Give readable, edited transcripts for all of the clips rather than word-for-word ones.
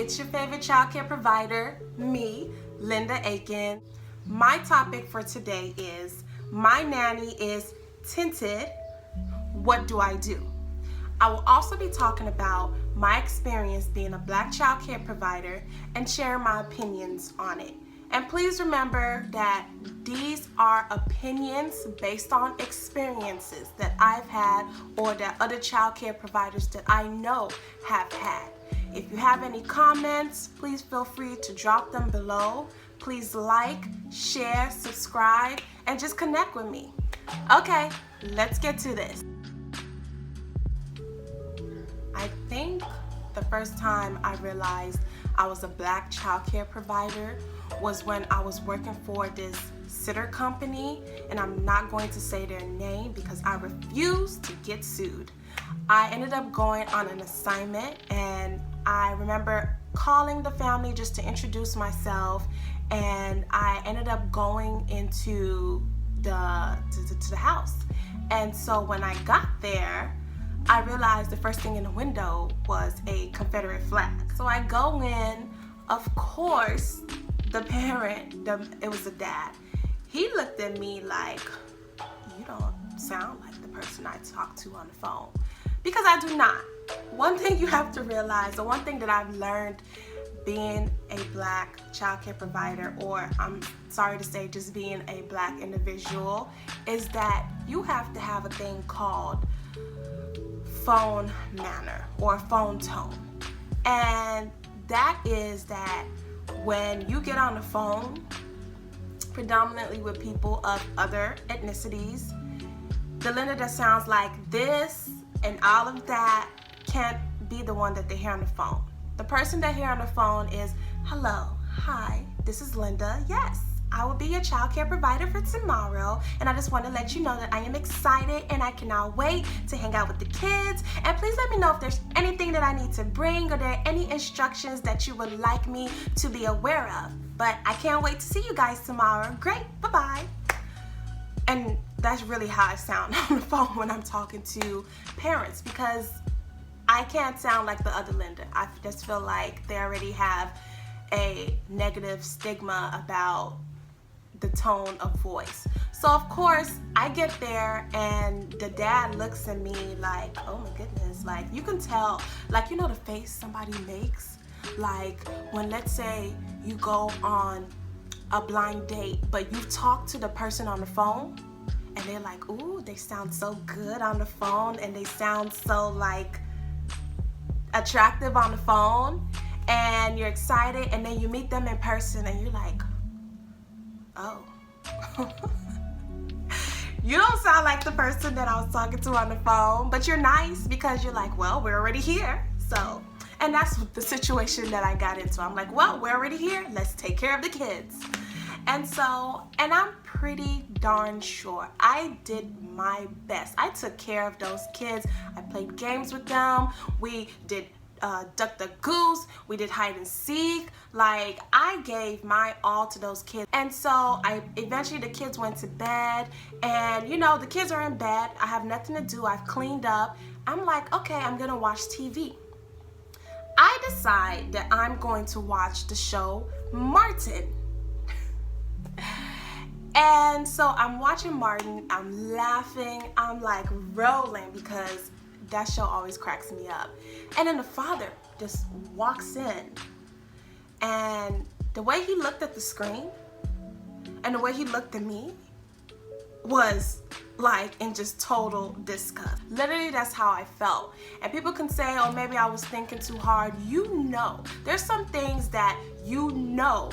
It's your favorite childcare provider, me, Linda Aiken. My topic for today is, my nanny is tinted, what do I do? I will also be talking about my experience being a Black childcare provider and sharing my opinions on it. And please remember that these are opinions based on experiences that I've had or that other childcare providers that I know have had. If you have any comments, please feel free to drop them below. Please like, share, subscribe, and just connect with me. Okay, let's get to this. I think the first time I realized I was a Black childcare provider was when I was working for this sitter company, and I'm not going to say their name because I refuse to get sued. I ended up going on an assignment, and I remember calling the family just to introduce myself, and I ended up going into the house. And so when I got there, I realized the first thing in the window was a Confederate flag. So I go in, of course, the parent, it was the dad, he looked at me like, you don't sound like the person I talked to on the phone. Because I do not. One thing you have to realize, or one thing that I've learned being a Black childcare provider, or I'm sorry to say just being a Black individual, is that you have to have a thing called phone manner or phone tone. And that is that when you get on the phone, predominantly with people of other ethnicities, the Linda that sounds like this and all of that can't be the one that they hear on the phone. The person they hear on the phone is, hello, hi, this is Linda. Yes, I will be your childcare provider for tomorrow, and I just want to let you know that I am excited and I cannot wait to hang out with the kids. And please let me know if there's anything that I need to bring or there are any instructions that you would like me to be aware of. But I can't wait to see you guys tomorrow. Great, bye-bye. And that's really how I sound on the phone when I'm talking to parents, because I can't sound like the other Linda. I just feel like they already have a negative stigma about the tone of voice. So of course I get there and the dad looks at me like, oh my goodness, like you can tell, like, you know the face somebody makes, like when, let's say, you go on a blind date but you talk to the person on the phone and they're like, ooh, they sound so good on the phone and they sound so like attractive on the phone, and you're excited, and then you meet them in person and you're like, oh. You don't sound like the person that I was talking to on the phone, but you're nice because you're like, well, we're already here. So, and that's the situation that I got into. I'm like, well, we're already here. Let's take care of the kids. And so, and I'm pretty darn sure I did my best. I took care of those kids. I played games with them. We did duck the goose, we did hide and seek. Like, I gave my all to those kids. And so eventually the kids went to bed, and you know, the kids are in bed, I have nothing to do, I've cleaned up. I'm like, okay, I'm gonna watch TV. I decide that I'm going to watch the show Martin. And so I'm watching Martin, I'm laughing, I'm like rolling because that show always cracks me up. And then the father just walks in, and the way he looked at the screen and the way he looked at me was like in just total disgust. Literally, that's how I felt. And people can say, oh, maybe I was thinking too hard. You know, there's some things that you know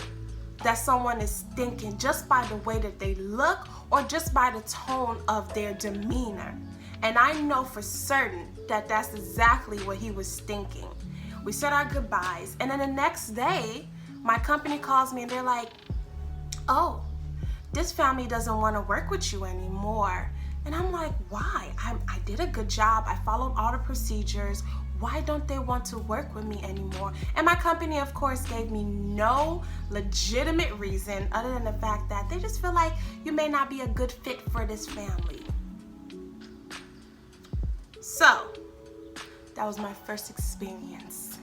that someone is thinking just by the way that they look or just by the tone of their demeanor. And I know for certain that that's exactly what he was thinking. We said our goodbyes, and then the next day, my company calls me and they're like, oh, this family doesn't want to work with you anymore. And I'm like, why? I did a good job. I followed all the procedures. Why don't they want to work with me anymore? And my company, of course, gave me no legitimate reason other than the fact that they just feel like you may not be a good fit for this family. So that was my first experience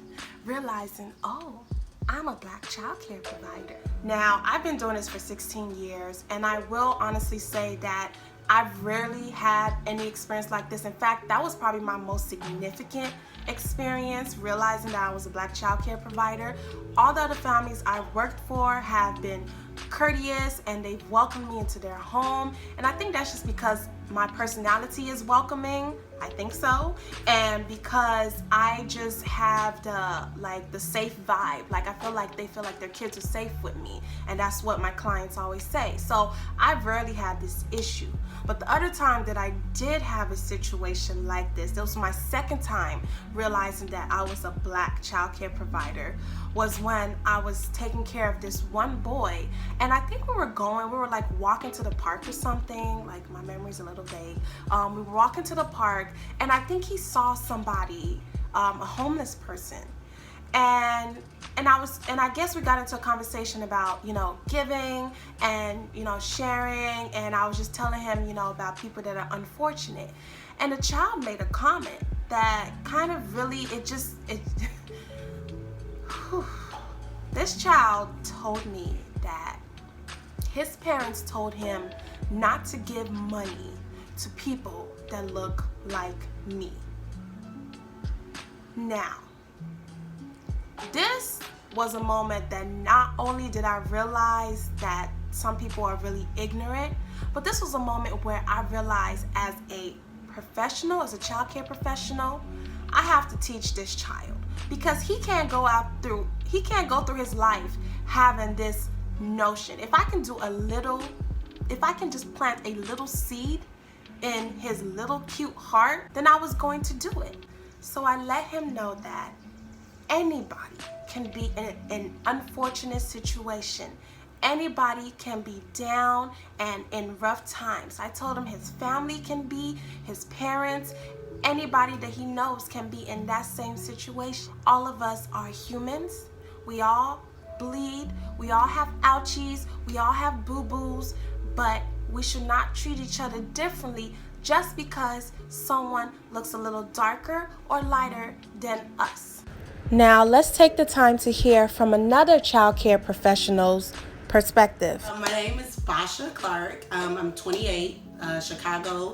realizing, oh, I'm a Black child care provider. Now, I've been doing this for 16 years, and I will honestly say that I've rarely had any experience like this. In fact, that was probably my most significant experience, realizing that I was a Black child care provider. All the other families I've worked for have been courteous and they've welcomed me into their home, and I think that's just because my personality is welcoming. I think so. And because I just have the safe vibe. Like, I feel like they feel like their kids are safe with me, and that's what my clients always say. So I've rarely had this issue. But the other time that I did have a situation like this was my second time realizing that I was a Black child care provider, was when I was taking care of this one boy. And I think we were like walking to the park or something. Like, my memory's a little vague. We were walking to the park, and I think he saw somebody, a homeless person. And I guess we got into a conversation about, giving and, sharing. And I was just telling him, about people that are unfortunate. And the child made a comment that kind of really, this child told me that his parents told him not to give money to people that look like me. Now, this was a moment that not only did I realize that some people are really ignorant, but this was a moment where I realized, as a professional, as a child care professional, I have to teach this child, because he can't go through his life having this notion. If I can just plant a little seed in his little cute heart, then I was going to do it. So I let him know that anybody can be in an unfortunate situation. Anybody can be down and in rough times. I told him his family can be, his parents, anybody that he knows can be in that same situation. All of us are humans. We all bleed. We all have ouchies. We all have boo-boos. But we should not treat each other differently just because someone looks a little darker or lighter than us. Now, let's take the time to hear from another child care professional's perspective. My name is Basha Clark. I'm 28, Chicago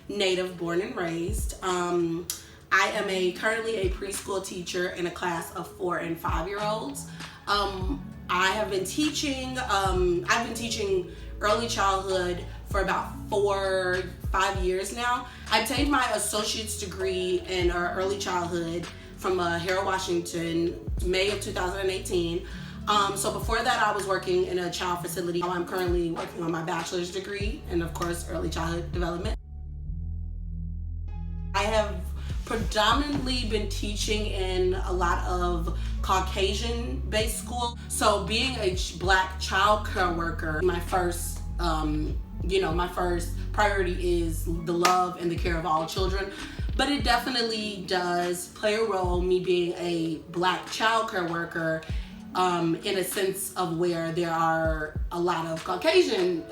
native, born and raised. I am currently a preschool teacher in a class of 4 and 5-year-olds. I have been teaching. I've been teaching early childhood for about 4-5 years now. I obtained my associate's degree in early childhood from Harold Washington, May of 2018. So before that, I was working in a child facility. I'm currently working on my bachelor's degree in, of course, early childhood development. I have predominantly been teaching in a lot of Caucasian-based schools. So being a Black child care worker, my first priority is the love and the care of all children. But it definitely does play a role, me being a Black child care worker, in a sense of where there are a lot of Caucasian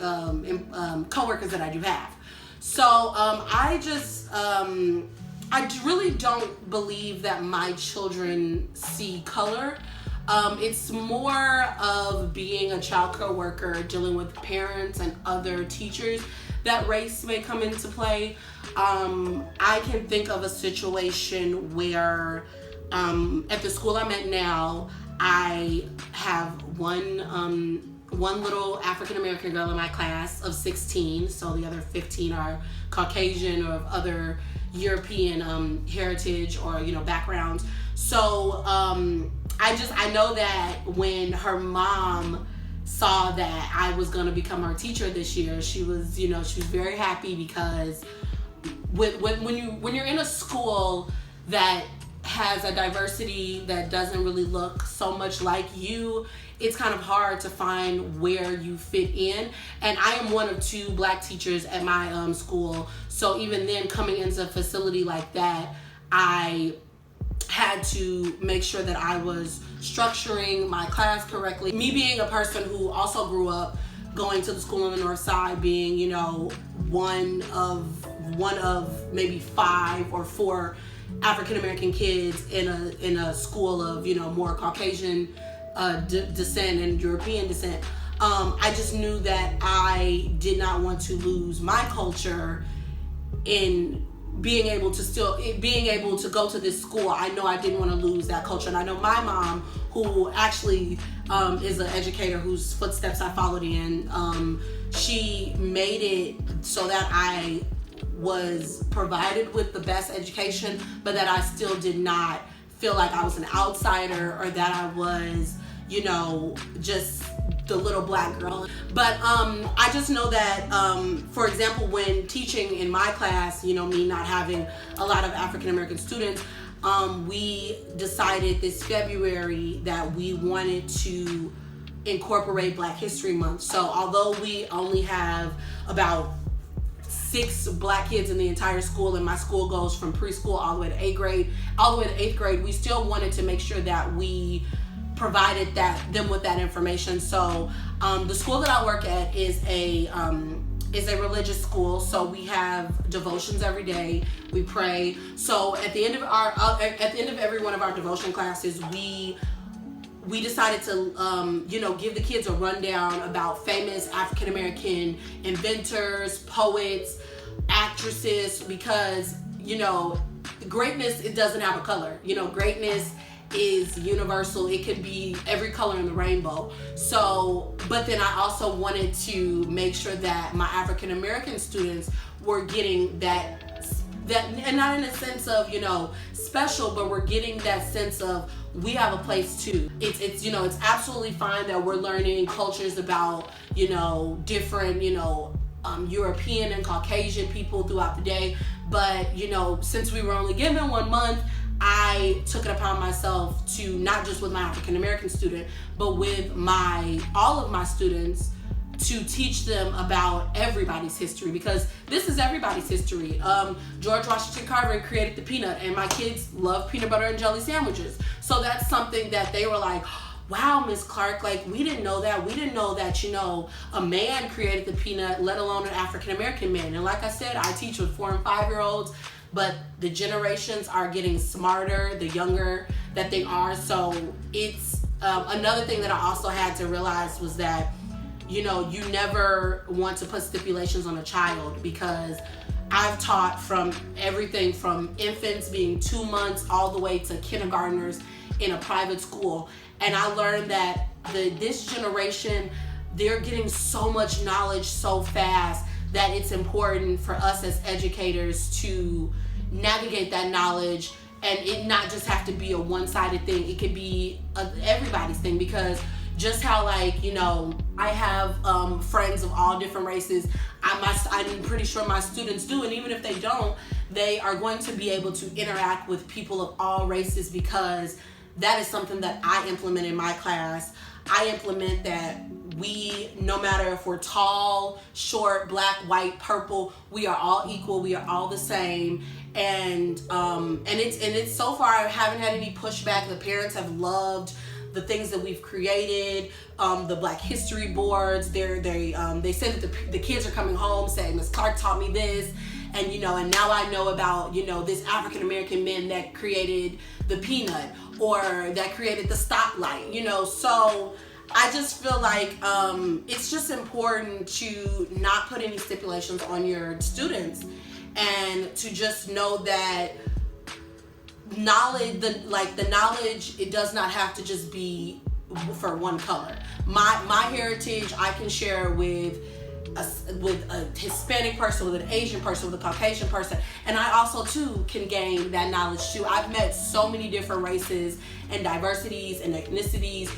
co-workers that I do have. So I really don't believe that my children see color. It's more of being a child care worker, dealing with parents and other teachers, that race may come into play. I can think of a situation where at the school I'm at now, I have one little African American girl in my class of 16, so the other 15 are Caucasian or of other European heritage or backgrounds. So I know that when her mom saw that I was going to become her teacher this year, she was very happy, because when you're in a school that has a diversity that doesn't really look so much like you, it's kind of hard to find where you fit in. And I am one of 2 Black teachers at my school, so even then, coming into a facility like that, I had to make sure that I was structuring my class correctly. Me being a person who also grew up going to the school on the north side, being one of maybe 5 or 4 African American kids in a school of, you know, more Caucasian descent and European descent. I just knew that I did not want to lose my culture in being able to go to this school. I know I didn't want to lose that culture. And I know my mom, who actually is an educator whose footsteps I followed in, she made it so that I was provided with the best education, but that I still did not feel like I was an outsider, or that I was, you know, just the little black girl. But I just know that, for example, when teaching in my class, you know, me not having a lot of African American students, we decided this February that we wanted to incorporate Black History Month. So although we only have about 6 black kids in the entire school, and my school goes from preschool all the way to 8th grade, we still wanted to make sure that we provided them with that information. So the school that I work at is a religious school, so we have devotions every day. We pray. So at the end of every one of our devotion classes, we decided to you know, give the kids a rundown about famous African American inventors, poets, actresses, because, you know, greatness, it doesn't have a color. You know, greatness is universal. It could be every color in the rainbow. So, but then I also wanted to make sure that my African American students were getting that, and not in a sense of, you know, special, but we're getting that sense of we have a place too. It's you know, it's absolutely fine that we're learning cultures about, you know, different, you know, European and Caucasian people throughout the day. But, you know, since we were only given 1 month, I took it upon myself to, not just with my African American student, but with all of my students, to teach them about everybody's history, because this is everybody's history. George Washington Carver created the peanut, and my kids love peanut butter and jelly sandwiches. So that's something that they were like, wow, Miss Clark, like, we didn't know that. We didn't know that, you know, a man created the peanut, let alone an African American man. And like I said, I teach with 4 and 5-year-olds, but the generations are getting smarter the younger that they are. So it's another thing that I also had to realize was that, you know, you never want to put stipulations on a child, because I've taught from everything from infants being 2 months all the way to kindergartners in a private school. And I learned that this generation, they're getting so much knowledge so fast that it's important for us as educators to navigate that knowledge, and it not just have to be a one-sided thing. It could be everybody's thing, because just how, like, you know, I have friends of all different races. I'm pretty sure my students do, and even if they don't, they are going to be able to interact with people of all races, because that is something that I implement in my class. I implement that we, no matter if we're tall, short, black, white, purple, we are all equal. We are all the same. And it's so far, I haven't had any pushback. The parents have loved the things that we've created, the Black History boards. They said that the kids are coming home saying, Miss Clark taught me this, and, you know, and now I know about, you know, this African American man that created the peanut, or that created the stoplight, you know. So I just feel like it's just important to not put any stipulations on your students, and to just know that knowledge, the knowledge, it does not have to just be for one color. My heritage I can share with a Hispanic person, with an Asian person, with a Caucasian person, and I also too can gain that knowledge too. I've met so many different races and diversities and ethnicities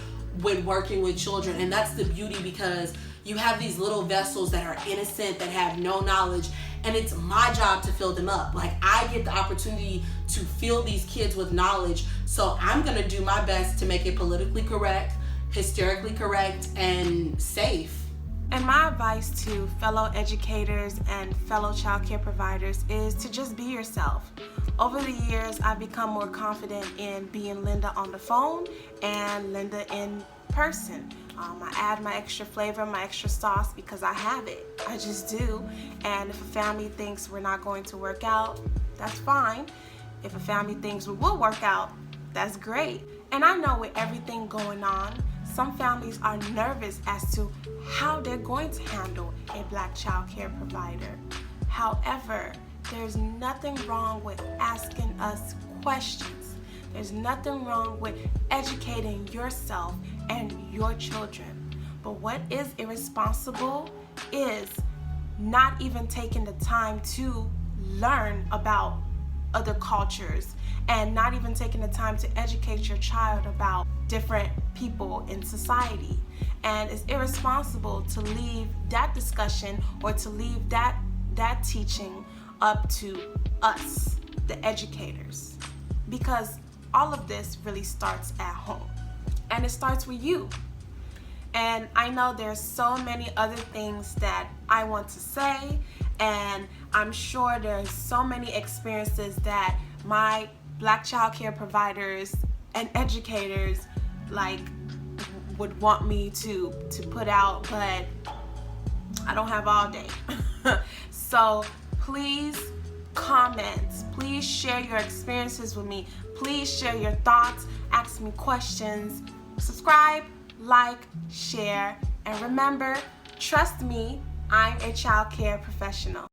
when working with children, and that's the beauty, because you have these little vessels that are innocent, that have no knowledge, and it's my job to fill them up. Like, I get the opportunity to fill these kids with knowledge, so I'm gonna do my best to make it politically correct, hysterically correct, and safe. And my advice to fellow educators and fellow childcare providers is to just be yourself. Over the years, I've become more confident in being Linda on the phone and Linda in person. I add my extra flavor, my extra sauce, because I have it. I just do. And if a family thinks we're not going to work out, that's fine. If a family thinks it will work out, that's great. And I know with everything going on, some families are nervous as to how they're going to handle a Black child care provider. However, there's nothing wrong with asking us questions. There's nothing wrong with educating yourself and your children. But what is irresponsible is not even taking the time to learn about other cultures and not even taking the time to educate your child about different people in society. And it's irresponsible to leave that discussion or to leave that teaching up to us, the educators, because all of this really starts at home, and it starts with you. And I know there's so many other things that I want to say, and I'm sure there's so many experiences that my Black child care providers and educators would want me to put out, but I don't have all day. So please comment, please share your experiences with me, please share your thoughts, ask me questions, subscribe, like, share, and remember, trust me, I'm a child care professional.